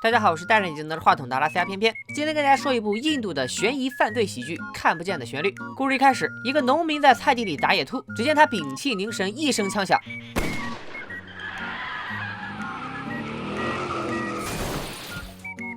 大家好，我是戴着眼镜拿着话筒的阿拉斯加偏偏，今天跟大家说一部印度的悬疑犯罪喜剧《看不见的旋律》。故事一开始，一个农民在菜地里打野兔，只见他屏气凝神，一声枪响。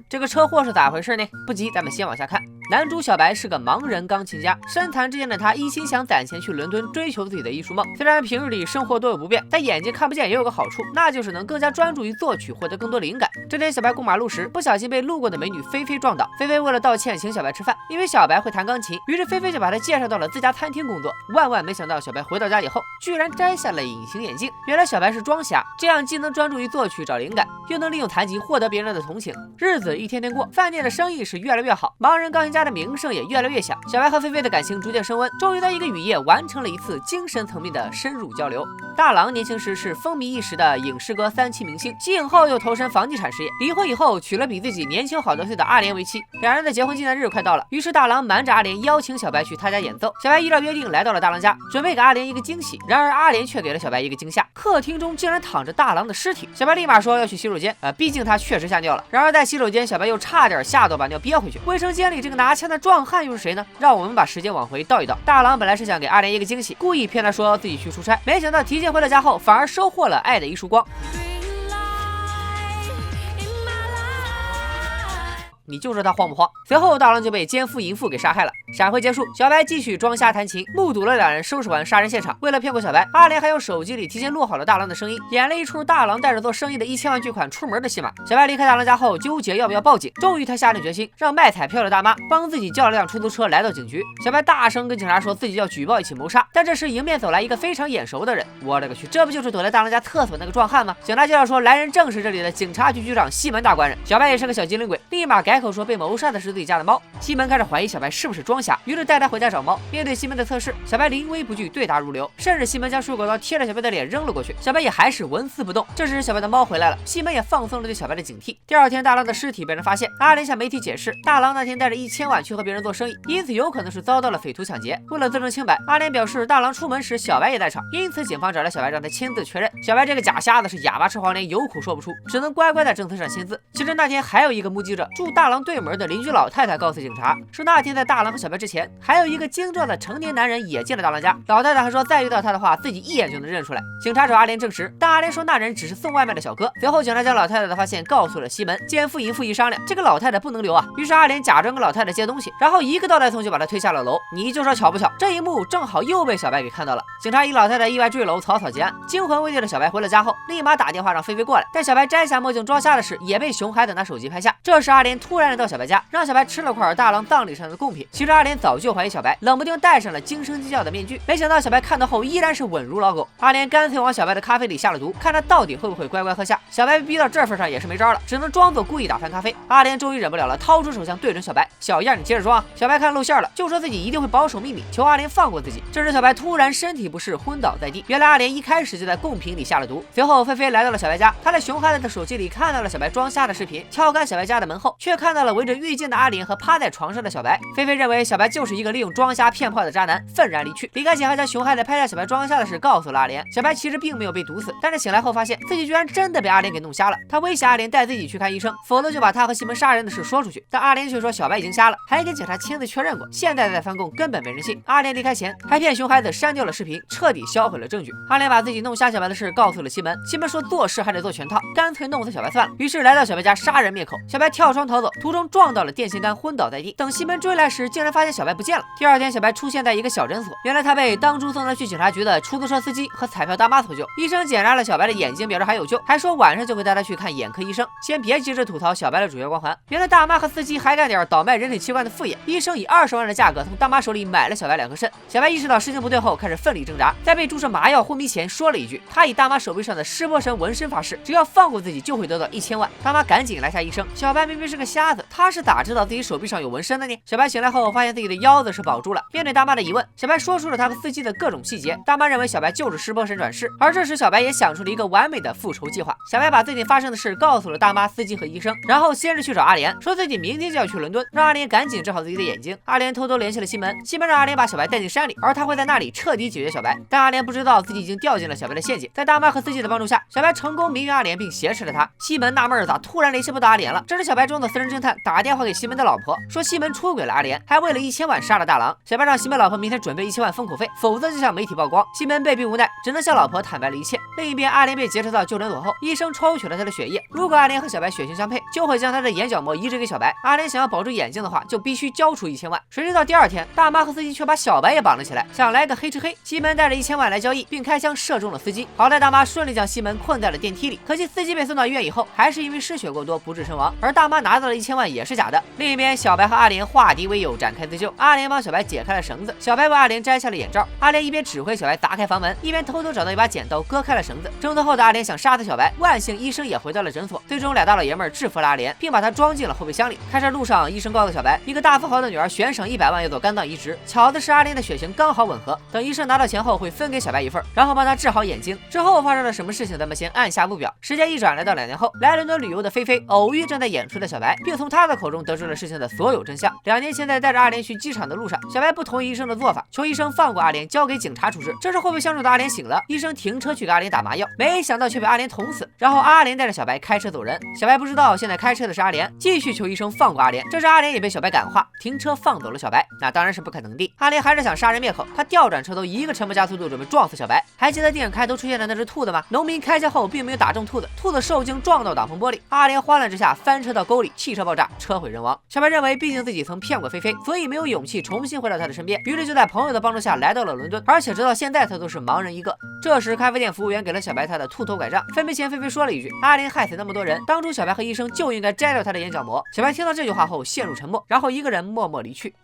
这个车祸是咋回事呢？不急，咱们先往下看。男主小白是个盲人钢琴家，身残志坚的他一心想攒钱去伦敦追求自己的艺术梦。虽然平日里生活多有不便，但眼睛看不见也有个好处，那就是能更加专注于作曲，获得更多灵感。这天，小白过马路时，不小心被路过的美女菲菲撞倒。菲菲为了道歉，请小白吃饭，因为小白会弹钢琴，于是菲菲就把他介绍到了自家餐厅工作。万万没想到，小白回到家以后，居然摘下了隐形眼镜。原来小白是装瞎，这样既能专注于作曲找灵感，又能利用弹琴获得别人的同情。日子一天天过，饭店的生意是越来越好，盲人钢琴家的名声也越来越响。小白和菲菲的感情逐渐升温，终于在一个雨夜完成了一次精神层面的深入交流。大郎年轻时是风靡一时的影视歌3期明星，继影后又投身房地产事业，离婚以后娶了比自己年轻好多岁的阿莲为妻。两人的结婚纪念日快到了，于是大郎瞒着阿莲邀请小白去他家演奏。小白依照约定来到了大郎家，准备给阿莲一个惊喜。然而阿莲却给了小白一个惊吓，客厅中竟然躺着大郎的尸体。小白立马说要去洗手间，毕竟他确实吓尿了。然而在洗手间，小白又差点吓到把尿憋回去。卫生间里这个拿枪的壮汉又是谁呢？让我们把时间往回倒一倒。大郎本来是想给阿莲一个惊喜，故意骗他说自己去出差，没想到提前回到家后，反而收获了爱的一束光。你就说他慌不慌？随后大郎就被奸夫淫妇给杀害了。闪回结束，小白继续装瞎弹琴，目睹了两人收拾完杀人现场。为了骗过小白，阿莲还用手机里提前录好了大郎的声音，演了一出大郎带着做生意的1000万巨款出门的戏码。小白离开大郎家后，纠结要不要报警，终于他下定决心，让卖彩票的大妈帮自己叫了辆出租车来到警局。小白大声跟警察说自己要举报一起谋杀，但这时迎面走来一个非常眼熟的人。我勒个去，这不就是躲在大郎家厕所那个壮汉吗？警察介绍说，来人正是这里的警察局局长西门大官人。小白也是个小机灵鬼，立马改口说被谋杀的是自己家的猫。西门开始怀疑小白是不是装瞎，于是带他回家找猫。面对西门的测试，小白临危不惧，对答如流，甚至西门将水果刀贴着小白的脸扔了过去，小白也还是纹丝不动。这时小白的猫回来了，西门也放松了对小白的警惕。第二天，大郎的尸体被人发现，阿莲向媒体解释，大郎那天带着1000万去和别人做生意，因此有可能是遭到了匪徒抢劫。为了自证清白，阿莲表示大郎出门时小白也在场，因此警方找来小白让他签字确认。小白这个假瞎子是哑巴吃黄连，有苦说不出，只能乖乖在证词上签字。其实那天还有一个目击者，住大郎对门的邻居老太太告诉警察，说那天在大郎和小白之前，还有一个精壮的成年男人也进了大郎家。老太太还说再遇到他的话，自己一眼就能认出来。警察找阿莲证实，但阿莲说那人只是送外卖的小哥。随后警察将老太太的发现告诉了西门，奸夫淫妇一商量，这个老太太不能留啊，于是阿莲假装跟老太太借东西，然后一个倒带送就把她推下了楼。你就说巧不巧，这一幕正好又被小白给看到了。警察以老太太意外坠楼草草结案。惊魂未定的小白回了家后，立马打电话让菲菲过来，但小白摘下墨镜装瞎的事也被熊孩子拿手机拍下。这时阿莲突然来到小白家，让小白吃了块大郎葬礼上的贡品。其实阿莲早就怀疑小白，冷不丁戴上了惊声鸡叫的面具，没想到小白看到后依然是稳如老狗。阿莲干脆往小白的咖啡里下了毒，看他到底会不会乖乖喝下。小白被逼到这份上也是没招了，只能装作故意打翻咖啡。阿莲终于忍不了了，掏出手枪对准小白，小样你接着装。小白看露馅了，就说自己一定会保守秘密，求阿莲放过自己。这时小白突然身体不适，昏倒在地。原来阿莲一开始就在贡品里下了毒。随后菲菲来到了小白家，她在熊孩子的手机里看到了小白装瞎的视频，敲开小白家的门后，却看到了围着浴巾的阿莲和趴在床上的小白。菲菲认为小白就是一个利用装瞎骗炮的渣男，愤然离去。离开前还将熊孩子拍下小白装瞎的事告诉了阿莲。小白其实并没有被毒死，但是醒来后发现自己居然真的被阿莲给弄瞎了。他威胁阿莲带自己去看医生，否则就把他和西门杀人的事说出去。但阿莲却说小白已经瞎了，还给警察亲自确认过，现在再翻供根本没人信。阿莲离开前还骗熊孩子删掉了视频，彻底销毁了证据。阿莲把自己弄瞎小白的事告诉了西门，西门说做事还得做全套，干脆弄死小白算了。于是来到小白家杀人灭口。小白跳窗逃走，途中撞到了电线杆，昏倒在地。等西门追来时，竟然发现小白不见了。第二天，小白出现在一个小诊所，原来他被当初送他去警察局的出租车司机和彩票大妈所救。医生检查了小白的眼睛，表示还有救，还说晚上就会带他去看眼科医生。先别急着吐槽小白的主角光环，原来大妈和司机还干点倒卖人体器官的副业。医生以20万的价格从大妈手里买了小白2颗肾。小白意识到事情不对后，开始奋力挣扎，在被注射麻药昏迷前说了一句，他以大妈手臂上的湿波神纹身发誓，只要放过自己就会得到1000万。大妈赶紧拦下医生，小白明明是个瞎瞎子，他是咋知道自己手臂上有纹身的呢？小白醒来后发现自己的腰子是保住了。面对大妈的疑问，小白说出了他和司机的各种细节。大妈认为小白就是湿波神转世，而这时小白也想出了一个完美的复仇计划。小白把最近发生的事告诉了大妈、司机和医生，然后先是去找阿莲，说自己明天就要去伦敦，让阿莲赶紧治好自己的眼睛。阿莲偷偷联系了西门，西门让阿莲把小白带进山里，而他会在那里彻底解决小白。但阿莲不知道自己已经掉进了小白的陷阱。在大妈和司机的帮助下，小白成功迷晕阿莲并挟持了他。西门纳闷咋突然联系不到阿莲了？这时小白装作私人侦探打电话给西门的老婆，说西门出轨了阿莲，还为了1000万杀了大郎。小白让西门老婆明天准备1000万封口费，否则就向媒体曝光。西门被逼无奈，只能向老婆坦白了一切。另一边，阿莲被劫持到救诊所后，医生抽取了她的血液，如果阿莲和小白血型相配，就会将她的眼角膜移植给小白。阿莲想要保住眼睛的话，就必须交出1000万。谁知道第二天，大妈和司机却把小白也绑了起来，想来个黑吃黑。西门带着1000万来交易，并开枪射中了司机。好在大妈顺利将西门困在了电梯里，可惜司机被送到医院以后，还是因为失血过多不治身亡。而大妈拿到了1000万也是假的。另一边，小白和阿莲化敌为友，展开自救。阿莲帮小白解开了绳子，小白为阿莲摘下了眼罩。阿莲一边指挥小白砸开房门，一边偷偷找到一把剪刀割开了绳子。挣脱后的阿莲想杀死小白，万幸医生也回到了诊所。最终俩大老爷们制服了阿莲，并把他装进了后备箱里。开车路上，医生告诉小白，一个大富豪的女儿悬赏100万要做肝脏移植，巧的是阿莲的血型刚好吻合。等医生拿到钱后，会分给小白一份，然后帮他治好眼睛。之后发生了什么事情，咱们先按下不表。时间一转，来到2年后，来伦敦旅游的菲菲偶遇正在演出的小白，并从他的口中得知了事情的所有真相。2年前在带着阿莲去机场的路上，小白不同意医生的做法，求医生放过阿莲，交给警察处置。这时后备箱中的阿莲醒了，医生停车去给阿莲打麻药，没想到却被阿莲捅死。然后阿莲带着小白开车走人，小白不知道现在开车的是阿莲，继续求医生放过阿莲。这时阿莲也被小白感化，停车放走了小白。那当然是不可能的，阿莲还是想杀人灭口，他调转车头，一个沉默加速度准备撞死小白。还记得电影开头出现的那只兔子吗？农民开枪后并没有打中兔子，兔子受惊撞到挡风玻璃，阿莲慌乱之下翻车到沟里，汽车爆炸，车毁人亡。小白认为毕竟自己曾骗过菲菲，所以没有勇气重新回到她的身边，于是就在朋友的帮助下来到了伦敦，而且直到现在他都是盲人一个。这时咖啡店服务员给了小白他的兔头拐杖，分别前菲菲说了一句，阿莲害死那么多人，当初小白和医生就应该摘掉他的眼角膜。小白听到这句话后陷入沉默，然后一个人默默离去。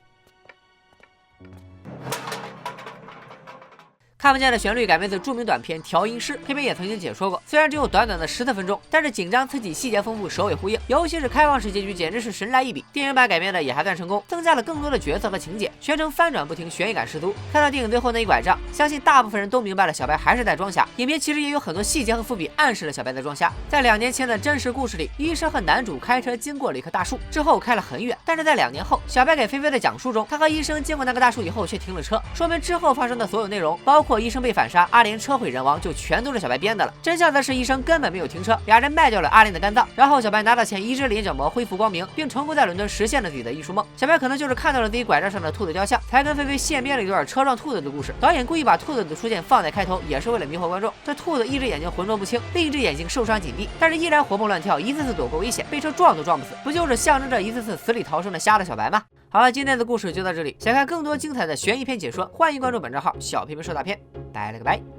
看不见的旋律改编自著名短片《调音师》，片片也曾经解说过。虽然只有短短的14分钟，但是紧张刺激、细节丰富、首尾呼应，尤其是开放式结局，简直是神来一笔。电影版改编的也还算成功，增加了更多的角色和情节，全程翻转不停，悬疑感十足。看到电影最后那一拐杖，相信大部分人都明白了小白还是在装瞎。影片其实也有很多细节和伏笔暗示了小白在装瞎。在2年前的真实故事里，医生和男主开车经过了一棵大树，之后开了很远，但是在2年后，小白给菲菲的讲述中，他和医生经过那棵大树以后却停了车，说明之后发生的所有内容，包括医生被反杀、阿莲车毁人亡，就全都是小白编的了。真相则是医生根本没有停车，俩人卖掉了阿莲的肝脏，然后小白拿到钱移植了眼角膜，恢复光明，并成功在伦敦实现了自己的艺术梦。小白可能就是看到了自己拐杖上的兔子雕像，才跟菲菲现编了一段车撞兔子的故事。导演故意把兔子的出现放在开头，也是为了迷惑观众。这兔子一只眼睛浑浊不清，另一只眼睛受伤紧闭，但是依然活蹦乱跳，一次次躲过危险，被车撞都撞不死，不就是象征着一次次死里逃生的瞎的小白吗？好了，今天的故事就到这里。想看更多精彩的悬疑片解说，欢迎关注本账号小片片说大片。拜了个拜。